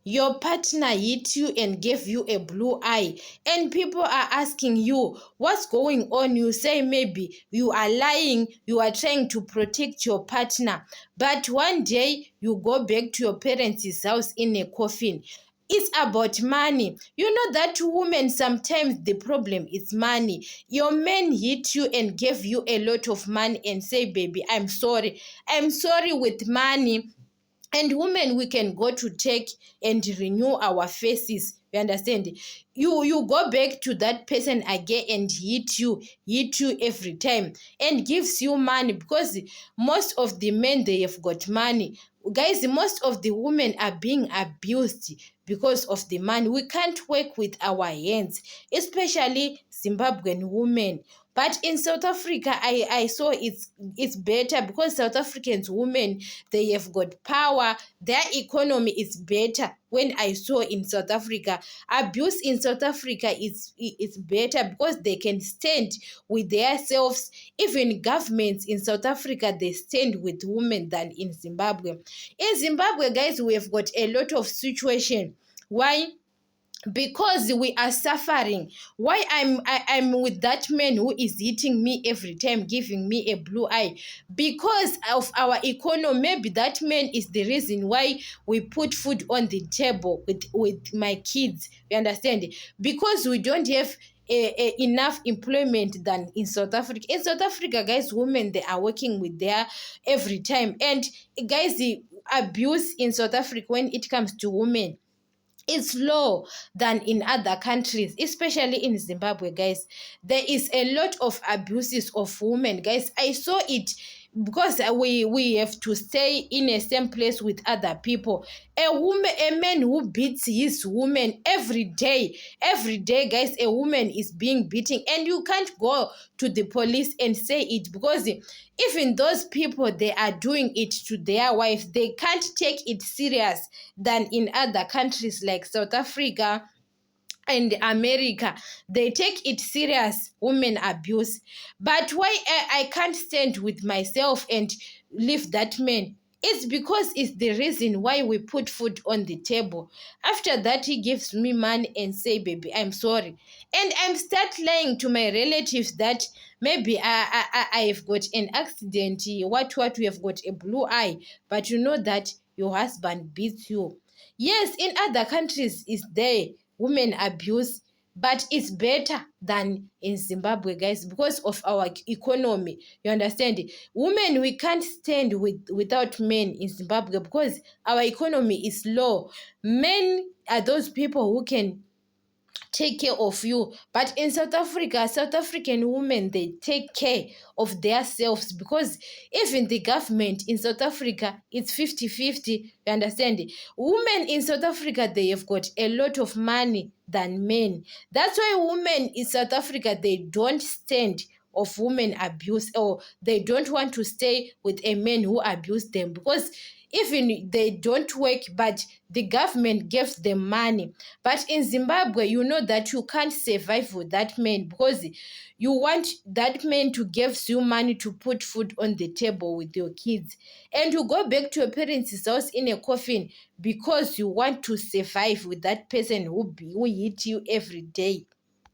your partner hit you and gave you a blue eye, and people are asking you what's going on. You say maybe you are lying, you are trying to protect your partner, but one day you go back to your parents' house in a coffin. It's about money. You know that woman, sometimes the problem is money. Your man hit you and gave you a lot of money and say, baby, I'm sorry. I'm sorry with money. And women, we can go to take and renew our faces. You understand? You go back to that person again and hit you every time and gives you money, because most of the men, they have got money. Guys, most of the women are being abused because of the money. We can't work with our hands, especially Zimbabwean women. But in South Africa, I saw it's better, because South Africans women, they have got power. Their economy is better. When I saw in South Africa, abuse in South Africa is better, because they can stand with themselves. Even governments in South Africa, they stand with women than in Zimbabwe. In Zimbabwe, guys, we have got a lot of situation. Why? Because we are suffering. Why I'm with that man who is hitting me every time, giving me a blue eye? Because of our economy. Maybe that man is the reason why we put food on the table with my kids. You understand? Because we don't have enough employment than in South Africa. In South Africa, guys, women, they are working with their every time. And guys, the abuse in South Africa when it comes to women, it's low than in other countries, especially in Zimbabwe, guys. There is a lot of abuses of women, guys. I saw it because we have to stay in the same place with other people. A man who beats his woman every day, guys. A woman is being beaten, and you can't go to the police and say it, because even those people, they are doing it to their wives. They can't take it serious than in other countries like South Africa and America. They take it serious, women abuse. But why I can't stand with myself and leave that man? It's because it's the reason why we put food on the table. After that, he gives me money and say, baby, I'm sorry. And I'm start lying to my relatives that maybe I've got an accident, what, we have got a blue eye. But you know that your husband beats you. Yes, in other countries, is there women abuse, but it's better than in Zimbabwe, guys, because of our economy. You understand? Women, we can't stand without men in Zimbabwe, because our economy is low. Men are those people who can take care of you. But in South Africa, South African women, they take care of themselves, because even the government in South Africa, it's 50-50. You understand? Women in South Africa, they have got a lot of money than men. That's why women in South Africa, they don't stand of women abuse, or they don't want to stay with a man who abused them, because even they don't work, but the government gives them money. But in Zimbabwe, you know that you can't survive with that man, because you want that man to give you money to put food on the table with your kids, and you go back to your parents' house in a coffin, because you want to survive with that person who hit you every day.